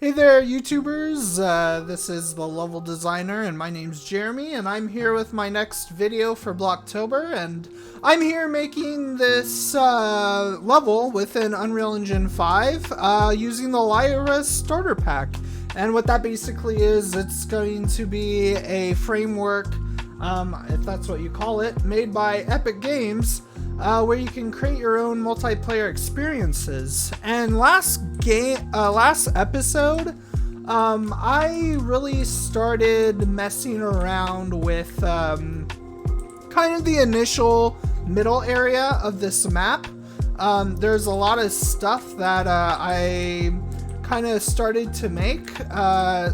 Hey there, YouTubers. This is the Level Designer, and my name's Jeremy, and I'm here with my next video for Blocktober, and I'm here making this level within Unreal Engine 5 using the Lyra starter pack. And what that basically is, it's going to be a framework, if that's what you call it, made by Epic Games, where you can create your own multiplayer experiences. And last episode, I really started messing around with kind of the initial middle area of this map. There's a lot of stuff that I kind of started to make.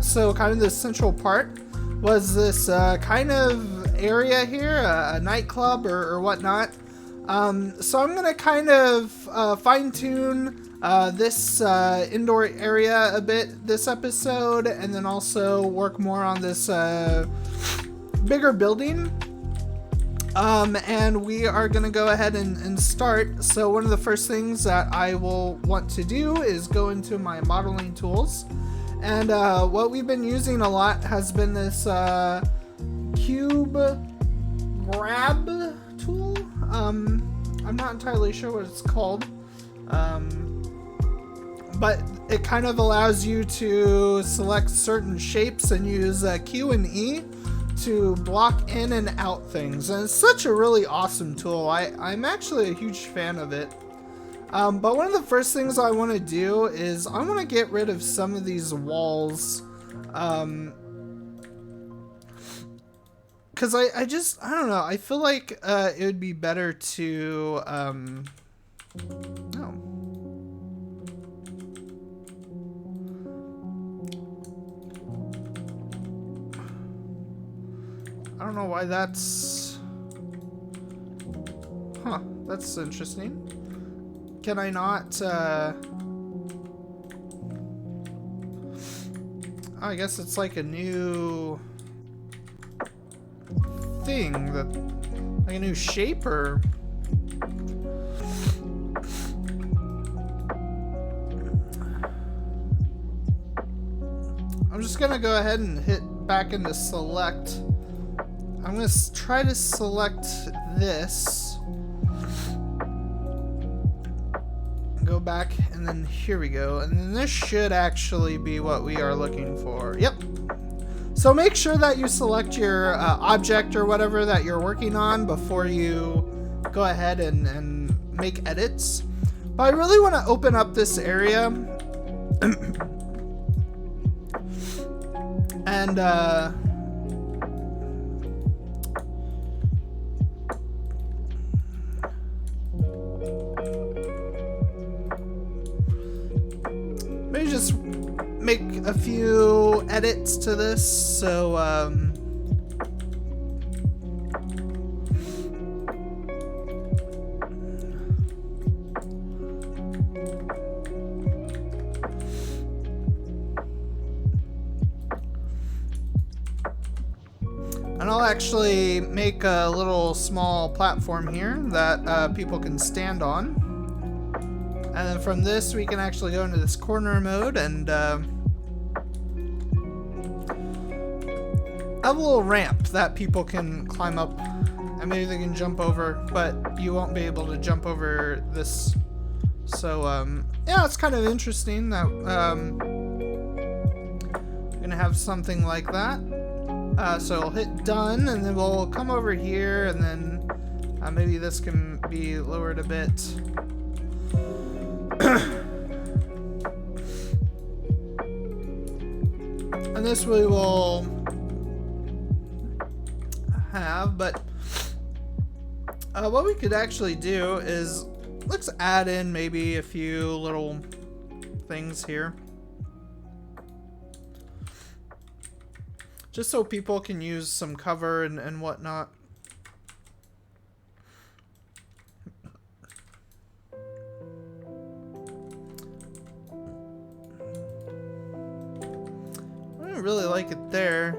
So kind of the central part was this kind of area here, a nightclub or whatnot. So I'm gonna kind of fine-tune this indoor area a bit this episode, and then also work more on this bigger building. And we are gonna go ahead and start. So one of the first things that I will want to do is go into my modeling tools. And what we've been using a lot has been this cube grab tool. I'm not entirely sure what it's called, but it kind of allows you to select certain shapes and use Q and E to block in and out things, and it's such a really awesome tool. I'm actually a huge fan of it. But one of the first things I want to do is I want to get rid of some of these walls, because I don't know, I feel like it would be better to no. I don't know why that's that's interesting. Can I not I guess it's like a new thing, that like a new shape, or I'm just gonna go ahead and hit back into select. I'm gonna try to select this, go back, and then here we go, and then this should actually be what we are looking for. Yep. So make sure that you select your object or whatever that you're working on before you go ahead and make edits. But I really want to open up this area and maybe just make a few edits to this. So and I'll actually make a little small platform here that people can stand on. And then from this, we can actually go into this corner mode and have a little ramp that people can climb up, and maybe they can jump over, but you won't be able to jump over this. So yeah, it's kind of interesting that we're gonna have something like that. So I'll hit done, and then we'll come over here, and then maybe this can be lowered a bit. And this we will have, but what we could actually do is let's add in maybe a few little things here, just so people can use some cover and whatnot. I don't really like it there.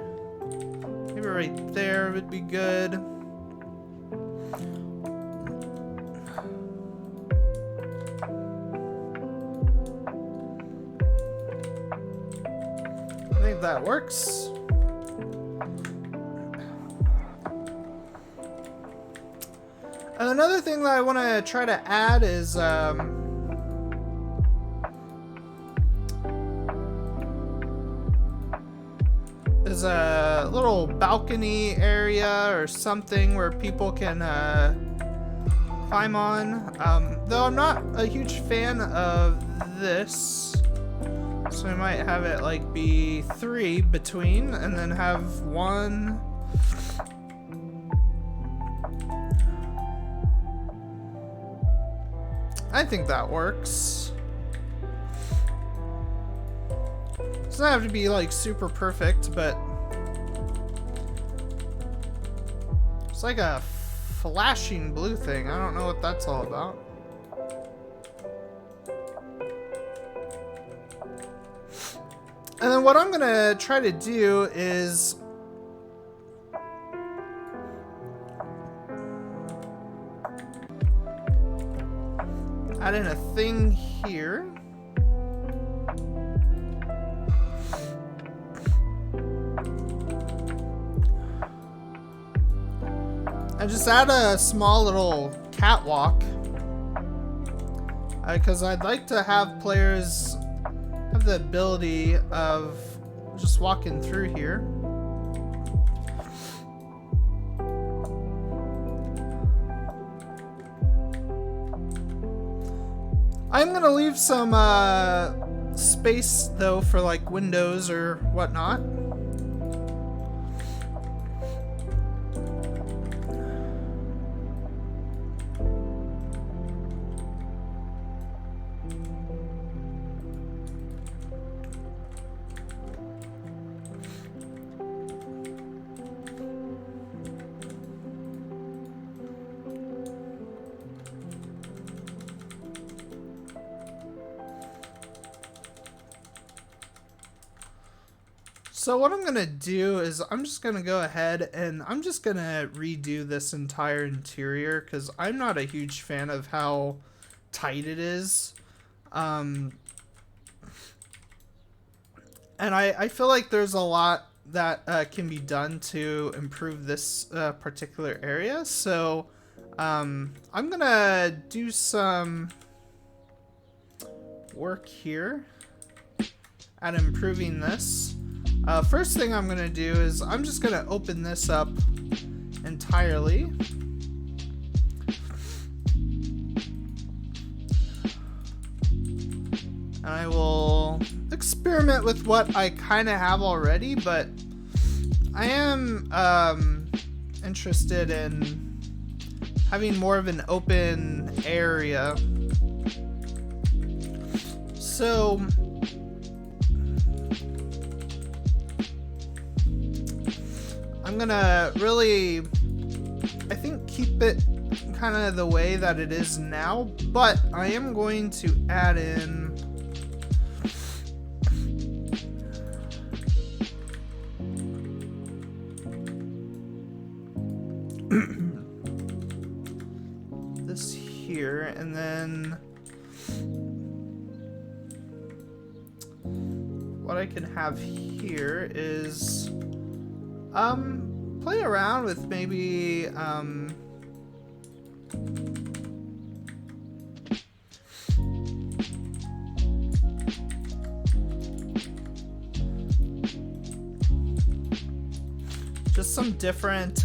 Maybe right there would be good. believe that works. And another thing that I want to try to add is a little balcony area or something where people can climb on. Though I'm not a huge fan of this, so I might have it like be 3 between and then have 1. I think that works. It doesn't have to be like super perfect, but it's like a flashing blue thing. I don't know what that's all about. And then what I'm gonna try to do is add in a thing here. And just add a small little catwalk. Because I'd like to have players have the ability of just walking through here. I'm gonna leave some space though for like windows or whatnot. So what I'm gonna do is I'm just gonna go ahead and I'm just gonna redo this entire interior because I'm not a huge fan of how tight it is. And I feel like there's a lot that can be done to improve this particular area. So I'm gonna do some work here at improving this. First thing I'm gonna do is I'm just gonna open this up entirely. And I will experiment with what I kind of have already, but I am interested in having more of an open area. So I'm gonna really, I think, keep it kind of the way that it is now, but I am going to add in this here, and then what I can have here is play around with maybe just some different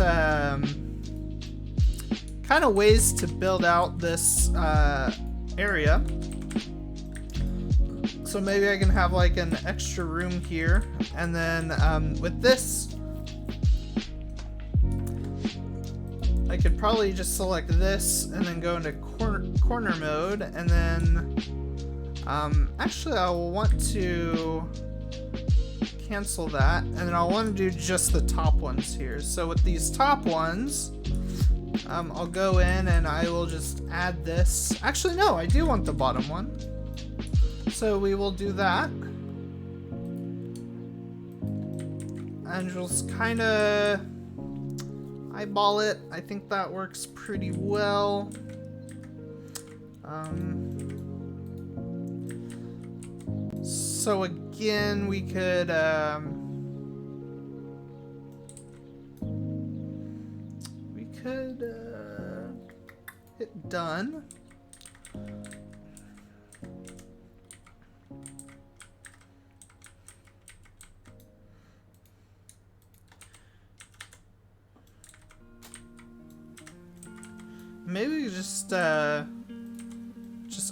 kind of ways to build out this area. So maybe I can have like an extra room here, and then with this I could probably just select this and then go into corner mode, and then actually I will want to cancel that, and then I'll want to do just the top ones here. So with these top ones, I'll go in and I will just add this. Actually, no, I do want the bottom one. So we will do that. And just kind of eyeball it. I think that works pretty well. So again, we could could hit done. Maybe we just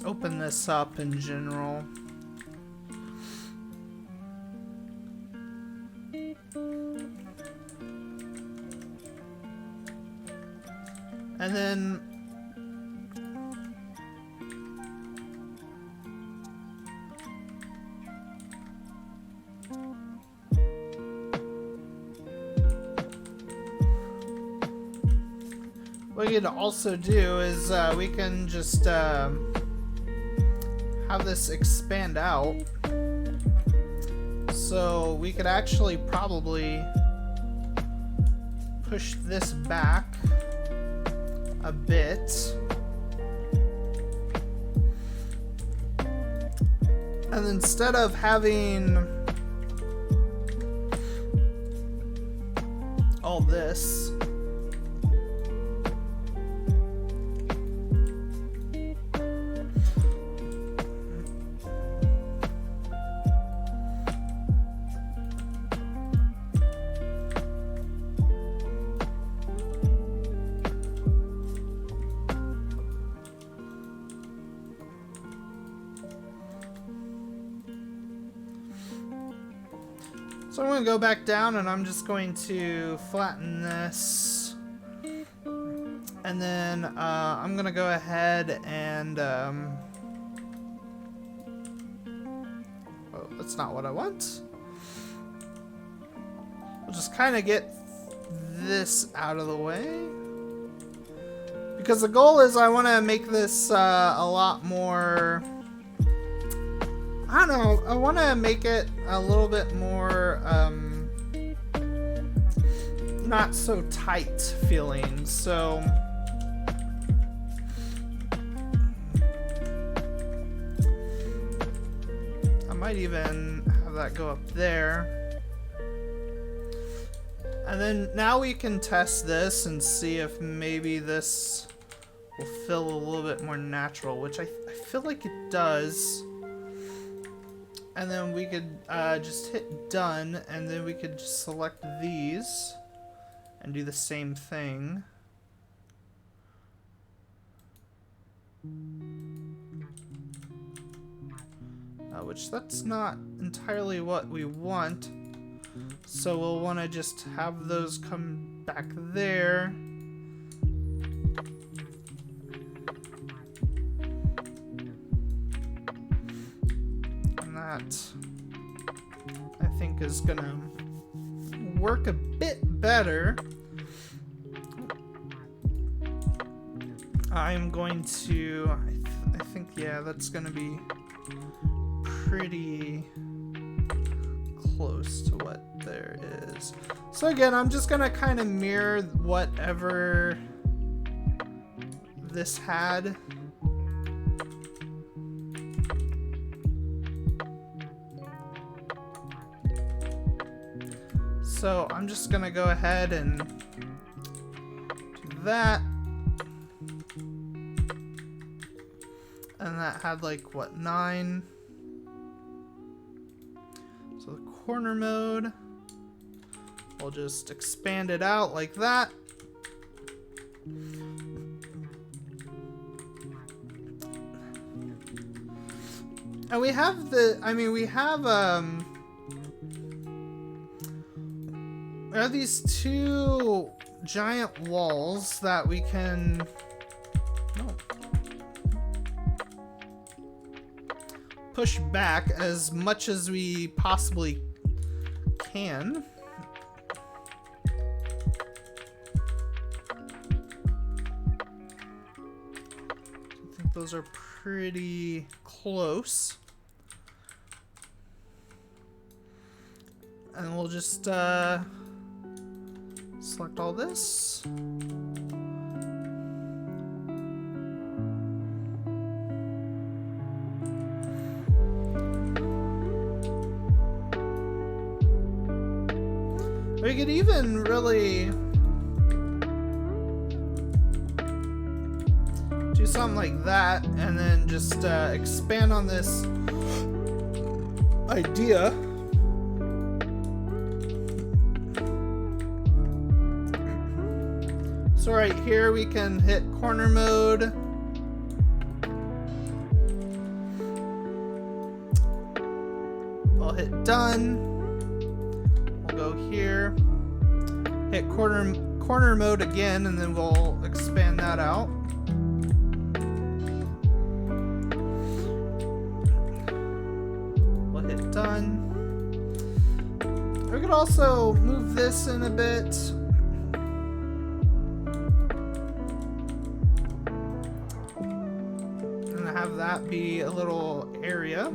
open this up in general. And then what we could also do is we can just have this expand out. So we could actually probably push this back a bit. And instead of having all this, so I'm going to go back down and I'm just going to flatten this. And then I'm going to go ahead and... oh, that's not what I want. We'll just kind of get this out of the way. Because the goal is I want to make this a lot more... I don't know, I want to make it a little bit more, not so tight feeling, so... I might even have that go up there. And then now we can test this and see if maybe this will feel a little bit more natural, which I feel like it does. And then we could just hit done, and then we could just select these and do the same thing. Which that's not entirely what we want. So we'll want to just have those come back there. That I think is gonna work a bit better. I'm going to I think yeah, that's gonna be pretty close to what there is. So again, I'm just gonna kind of mirror whatever this had. So I'm just gonna go ahead and do that. And that had like, what, 9? So the corner mode, we'll just expand it out like that. And we have the, we have these two giant walls that we can push back as much as we possibly can. I think those are pretty close. And we'll just select all this. We could even really something like that, and then just expand on this idea. So right here we can hit corner mode. We'll hit done. We'll go here, hit corner mode again, and then we'll expand that out. We'll hit done. We could also move this in a bit. And have that be a little area.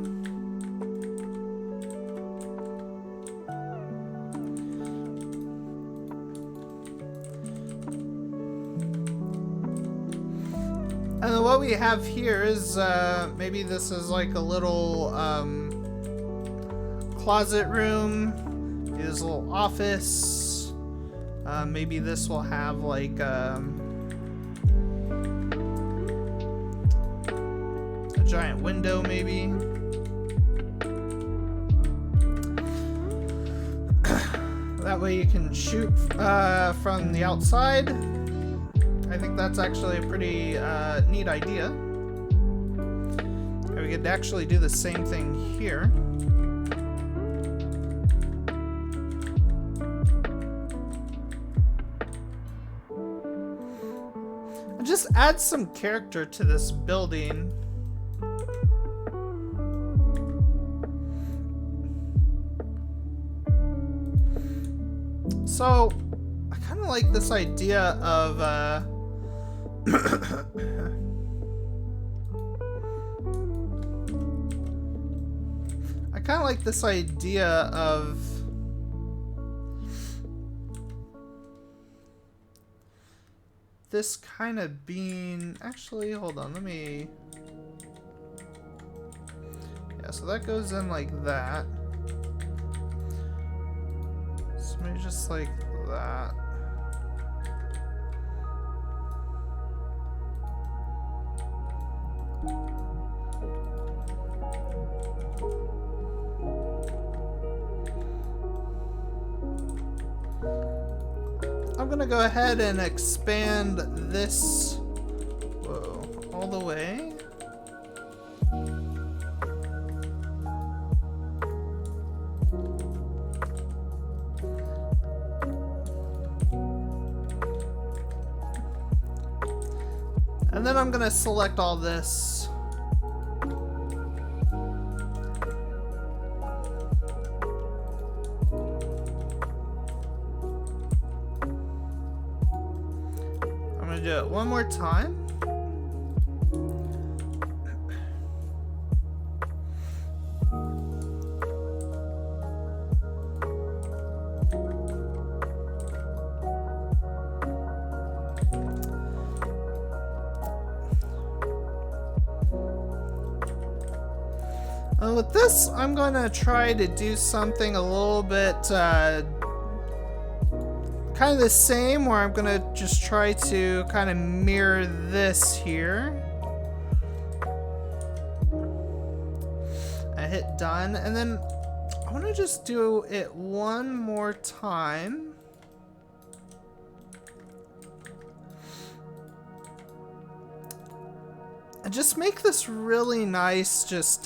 And what we have here is maybe this is like a little closet room. His little office. Maybe this will have like a giant window, maybe. That way you can shoot from the outside. I think that's actually a pretty neat idea. We could actually do the same thing here. And just add some character to this building. So, I kind of like this idea of I kind of like this idea of this kind of being, actually, hold on, let me, yeah, so that goes in like that. So maybe just like that. I'm gonna go ahead and expand this, whoa, all the way. And then I'm gonna select all this. I'm gonna do it one more time. With this, I'm gonna try to do something a little bit kind of the same, where I'm gonna just try to kind of mirror this here. I hit done, and then I want to just do it one more time. And just make this really nice, just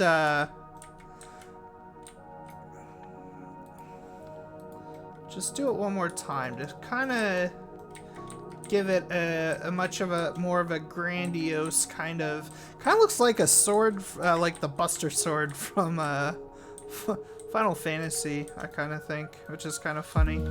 do it one more time. Just kind of give it a more of a grandiose kind of looks like a sword, like the Buster Sword from Final Fantasy, I kind of think, which is kind of funny.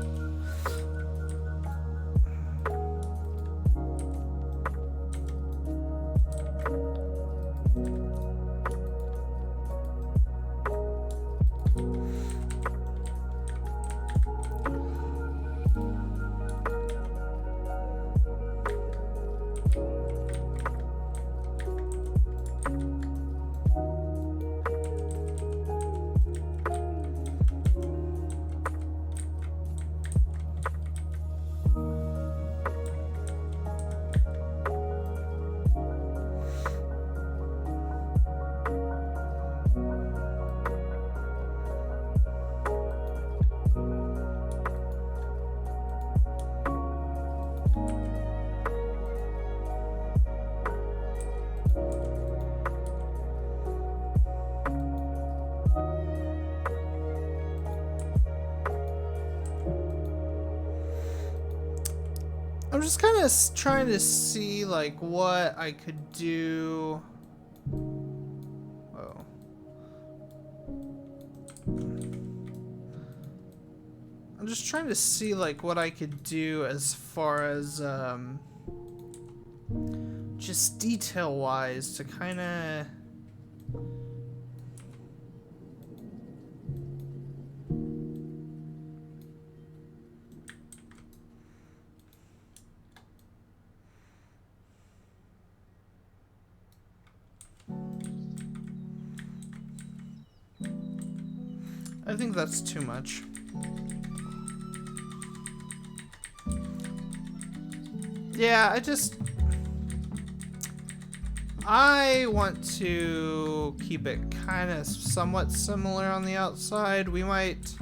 I'm just kind of trying to see like what I could do. Whoa. I'm just trying to see like what I could do as far as just detail wise to kind of I think that's too much. Yeah, I want to keep it kind of somewhat similar on the outside. We might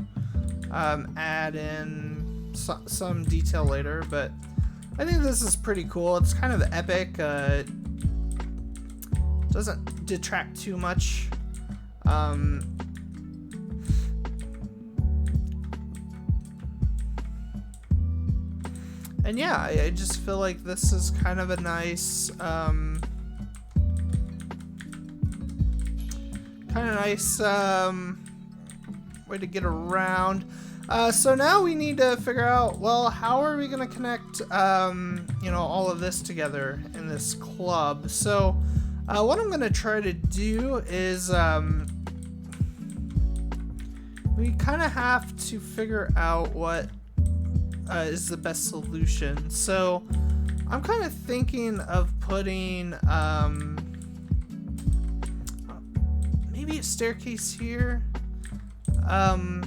add in some detail later, but I think this is pretty cool. It's kind of epic. Doesn't detract too much. And yeah, I just feel like this is kind of a nice, way to get around. So now we need to figure out, well, how are we going to connect, you know, all of this together in this club? So what I'm going to try to do is we kind of have to figure out what is the best solution. So I'm kind of thinking of putting maybe a staircase here. I'm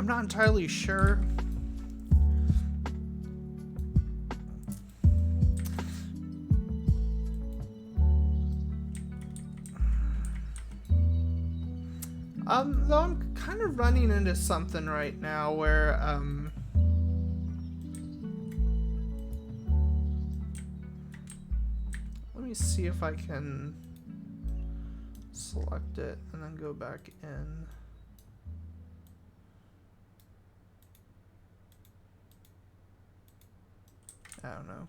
not entirely sure. Though I'm kind of running into something right now where, let me see if I can select it and then go back in. I don't know.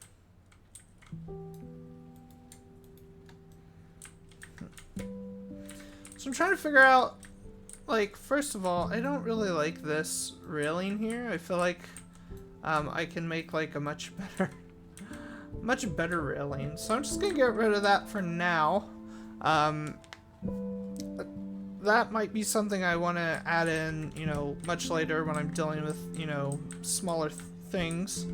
So I'm trying to figure out, like, first of all, I don't really like this railing here. I feel like I can make like a much better railing. So I'm just gonna get rid of that for now. That might be something I want to add in, you know, much later when I'm dealing with, you know, smaller things.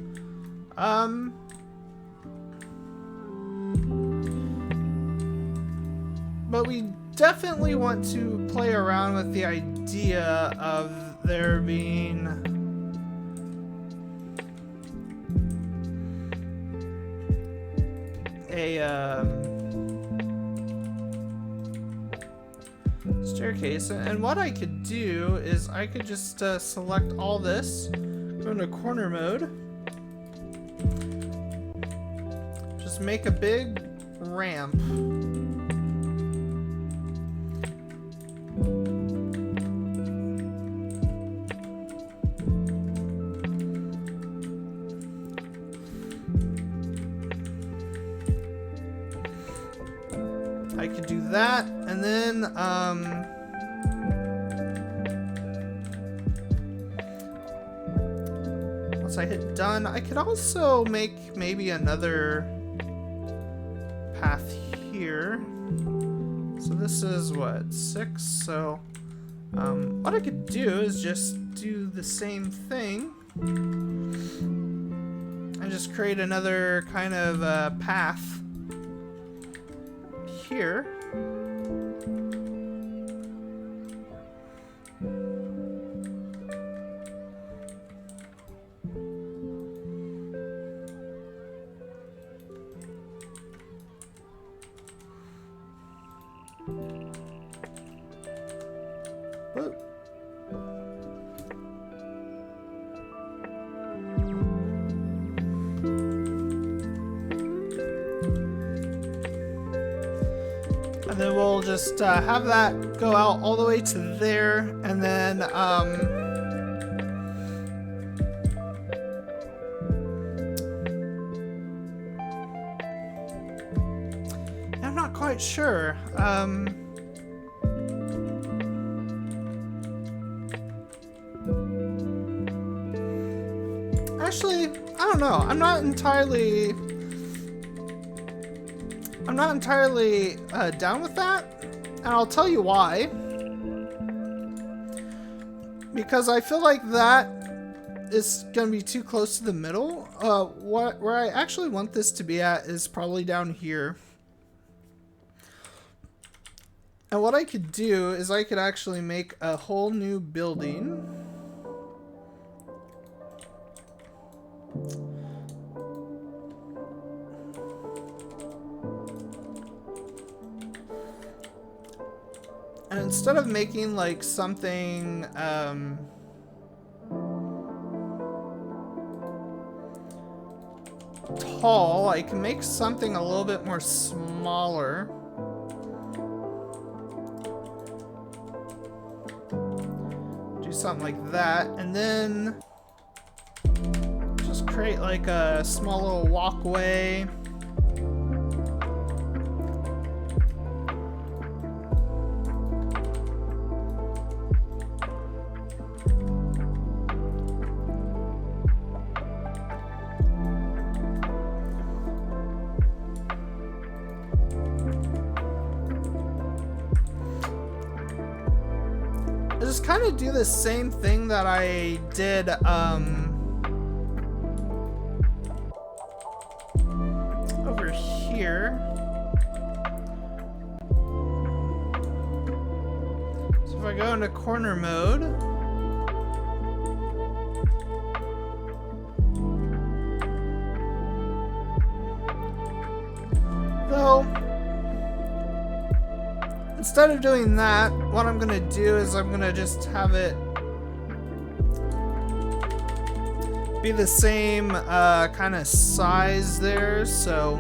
But we definitely want to play around with the idea of there being a staircase. And what I could do is I could just select all this, go into corner mode, just make a big ramp. I could do that, and then once I hit done, I could also make maybe another path here. So this is what, 6? So what I could do is just do the same thing and just create another kind of path here. Whoa. And then we'll just have that go out all the way to there, and then I'm not quite sure. Actually, I don't know. I'm not entirely down with that, and I'll tell you why. Because I feel like that is gonna be too close to the middle. Where I actually want this to be at is probably down here. And what I could do is I could actually make a whole new building. And instead of making like something tall, I can make something a little bit more smaller. Do something like that, and then just create like a small little walkway. Just kind of do the same thing that I did over here. So if I go into corner mode, though instead of doing that, what I'm gonna do is I'm gonna just have it be the same kind of size there, so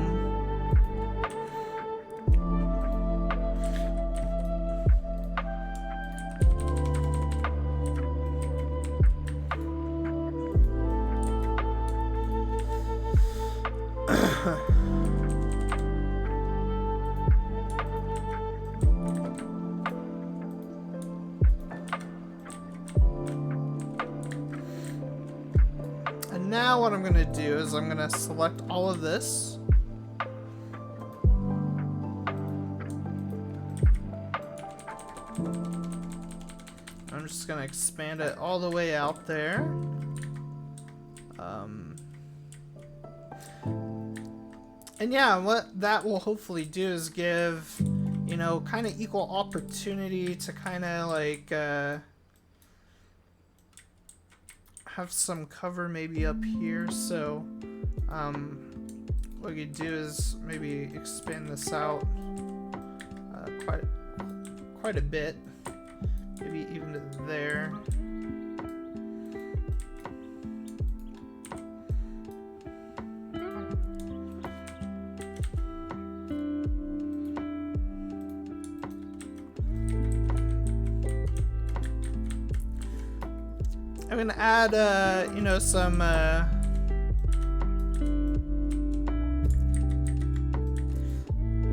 now what I'm going to do is I'm going to select all of this. I'm just going to expand it all the way out there. And yeah, what that will hopefully do is give, you know, kind of equal opportunity to kind of like have some cover maybe up here. So what you do is maybe expand this out quite a bit, maybe even to there. I'm gonna add, you know, some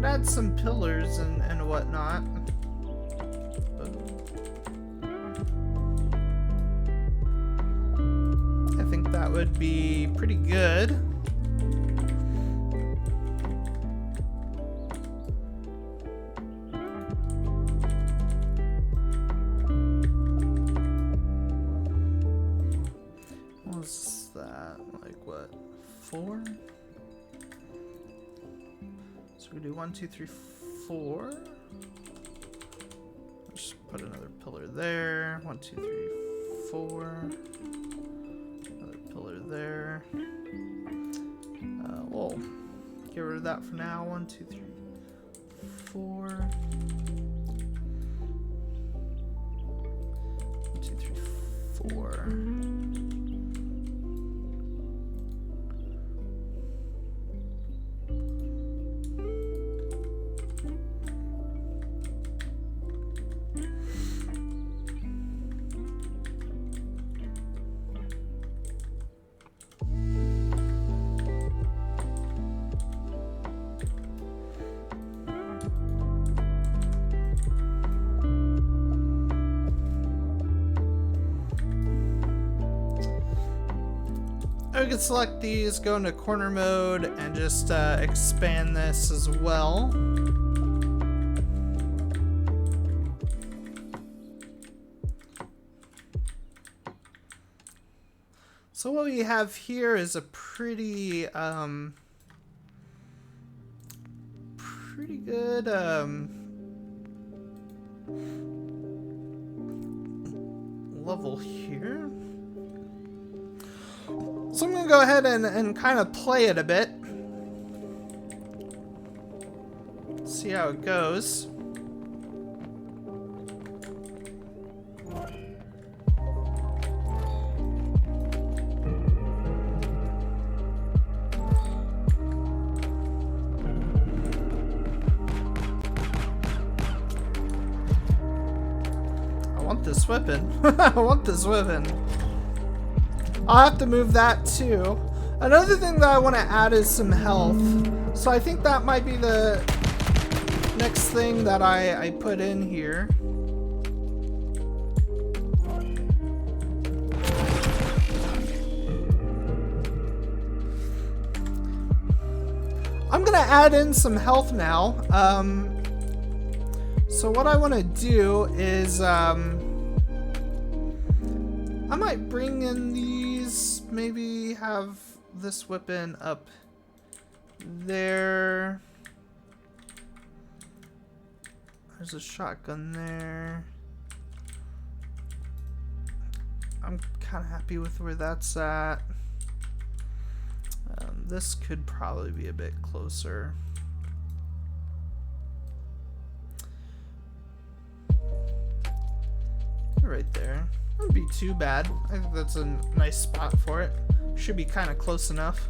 add some pillars and whatnot. I think that would be pretty good. What's that? Like what? 4? So we do 1, 2, 3, 4. Just put another pillar there. 1, 2, 3, 4. Another pillar there. We'll get rid of that for now. 1, 2, 3, 4. 1, 2, 3, 4. we can select these, go into corner mode, and just expand this as well. So what we have here is a pretty good level here. So I'm gonna go ahead and kind of play it a bit. See how it goes. I want this weapon. I want this weapon. I'll have to move that too. Another thing that I want to add is some health. So I think that might be the next thing that I put in here. I'm gonna add in some health now. So what I want to do is I might bring in these, maybe have this weapon up there. There's a shotgun there. I'm kind of happy with where that's at. This could probably be a bit closer. Right there. Wouldn't be too bad. I think that's a nice spot for it. Should be kind of close enough.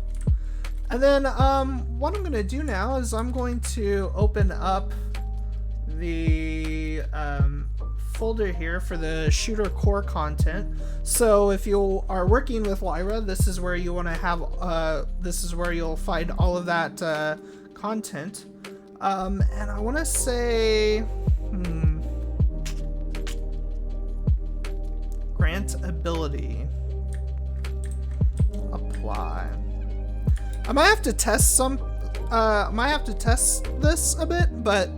And then what I'm going to do now is I'm going to open up the folder here for the shooter core content. So if you are working with Lyra, this is where you want to have this is where you'll find all of that content. And I want to say grant ability. Apply. I might have to test this a bit, but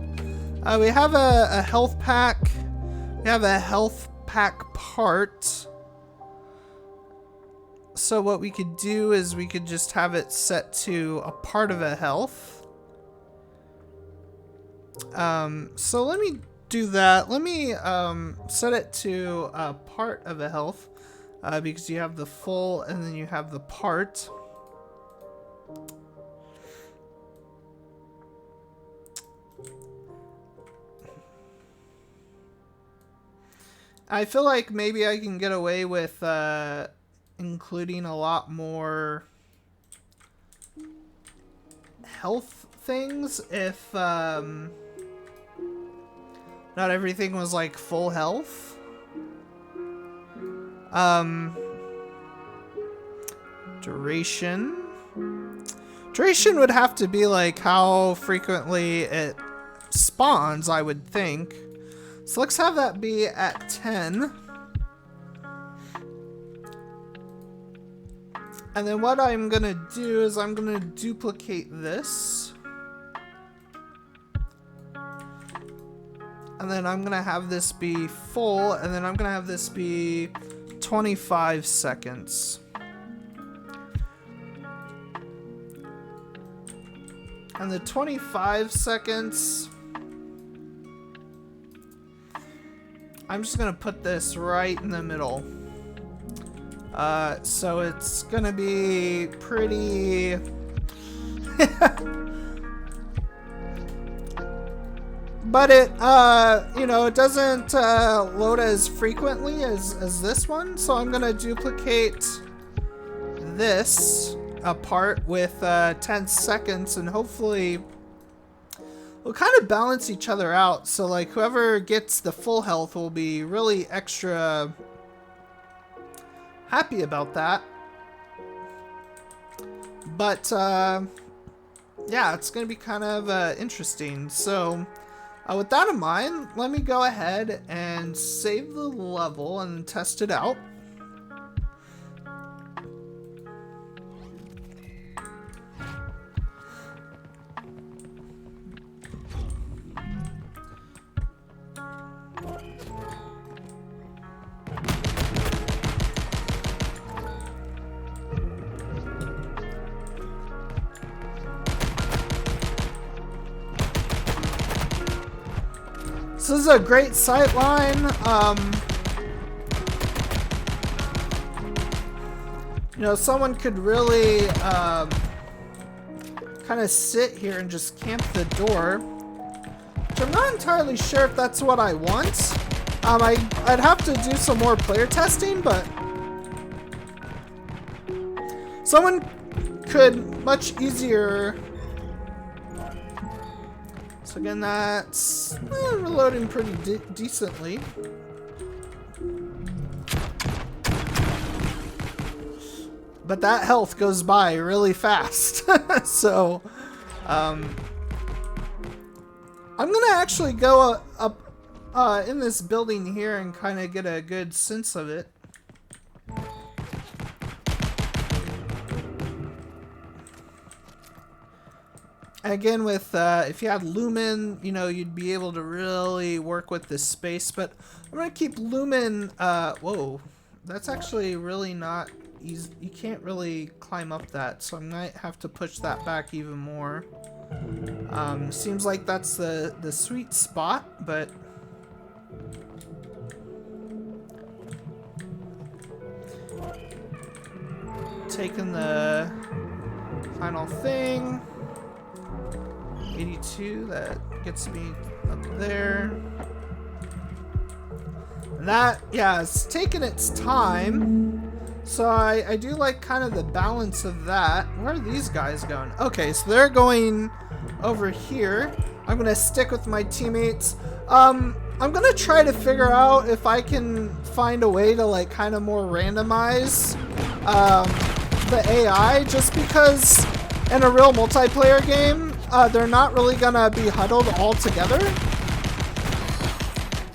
we have a health pack. We have a health pack part. So what we could do is we could just have it set to a part of a health. So let me do that. Let me set it to a part of a health, because you have the full and then you have the part. I feel like maybe I can get away with including a lot more health things if not everything was like full health. Duration would have to be like how frequently it spawns, I would think. So let's have that be at 10. And then what I'm gonna do is I'm gonna duplicate this. And then I'm gonna have this be full, and then I'm gonna have this be 25 seconds. And the 25 seconds, I'm just gonna put this right in the middle. So it's gonna be pretty but it you know, it doesn't load as frequently as this one, so I'm gonna duplicate this apart with 10 seconds, and hopefully we'll kind of balance each other out. So like whoever gets the full health will be really extra happy about that. But yeah, it's gonna be kind of interesting. So with that in mind, let me go ahead and save the level and test it out. This is a great sight line. You know, someone could really kind of sit here and just camp the door, which I'm not entirely sure if that's what I want. I'd have to do some more player testing, but someone could much easier. So again, that's reloading pretty decently. But that health goes by really fast. So I'm gonna actually go up in this building here and kind of get a good sense of it. Again, with if you had Lumen, you know, you'd be able to really work with this space. But I'm gonna keep Lumen. Whoa, that's actually really not easy. You can't really climb up that, so I might have to push that back even more. Seems like that's the sweet spot, but taking the final thing. 82, that gets me up there. And that, yeah, it's taking its time. So I do like kind of the balance of that. Where are these guys going? Okay, so they're going over here. I'm gonna stick with my teammates. I'm gonna try to figure out if I can find a way to like kind of more randomize the AI, just because in a real multiplayer game, they're not really gonna be huddled all together.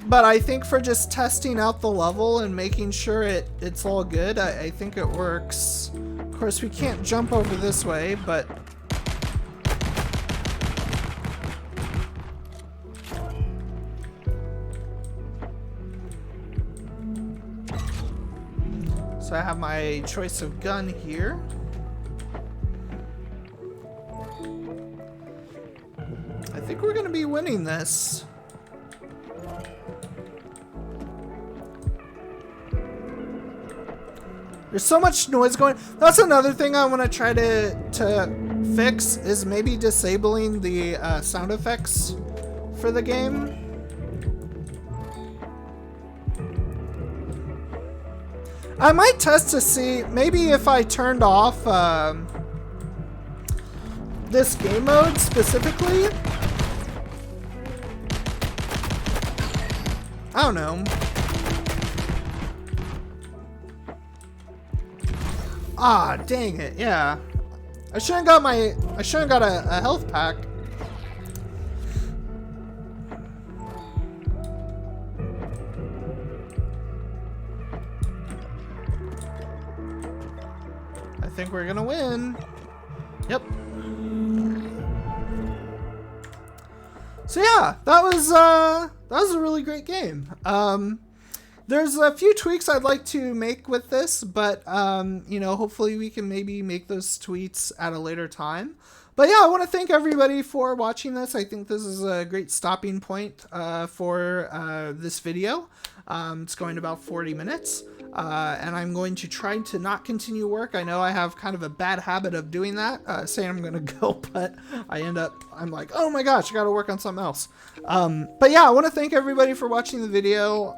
But I think for just testing out the level and making sure it's all good, I think it works. Of course, we can't jump over this way, but so I have my choice of gun here. I think we're gonna be winning this. There's so much noise going. That's another thing I want to try to fix, is maybe disabling the sound effects for the game. I might test to see maybe if I turned off this game mode specifically. I don't know. Ah, dang it, yeah. I shouldn't got a health pack. I think we're gonna win. Yep. So yeah, that was a really great game. There's a few tweaks I'd like to make with this, but, you know, hopefully we can maybe make those tweets at a later time. But yeah, I want to thank everybody for watching this. I think this is a great stopping point for this video. It's going about 40 minutes. And I'm going to try to not continue work. I know I have kind of a bad habit of doing that, saying I'm going to go, but I'm like, oh my gosh, I got to work on something else. But yeah, I want to thank everybody for watching the video.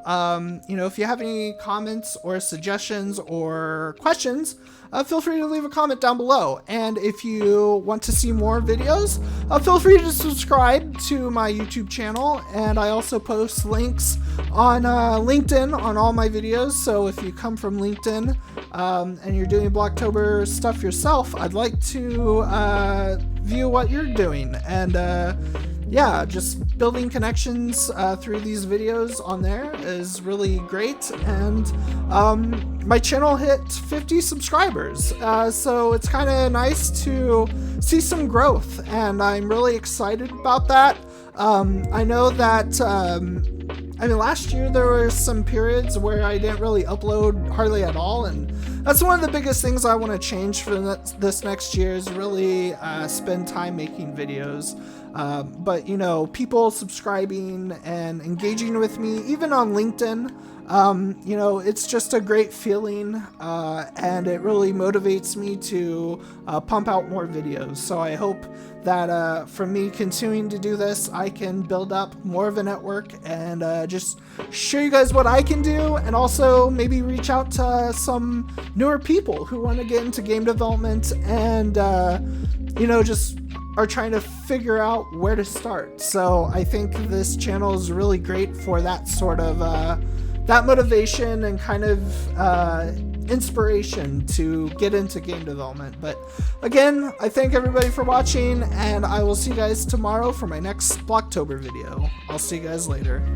You know, if you have any comments or suggestions or questions, feel free to leave a comment down below. And if you want to see more videos, feel free to subscribe to my YouTube channel. And I also post links on LinkedIn on all my videos. So if you come from LinkedIn and you're doing Blocktober stuff yourself, I'd like to view what you're doing. And yeah, just building connections through these videos on there is really great. And my channel hit 50 subscribers, so it's kind of nice to see some growth, and I'm really excited about that. I know that I mean, last year there were some periods where I didn't really upload hardly at all, and that's one of the biggest things I want to change for this next year, is really spend time making videos. But you know, people subscribing and engaging with me, even on LinkedIn, you know, it's just a great feeling, and it really motivates me to pump out more videos. So I hope that from me continuing to do this, I can build up more of a network and just show you guys what I can do, and also maybe reach out to some newer people who want to get into game development and, you know, just are trying to figure out where to start. So I think this channel is really great for that sort of that motivation and kind of inspiration to get into game development. But again, I thank everybody for watching, and I will see you guys tomorrow for my next Blocktober video. I'll see you guys later.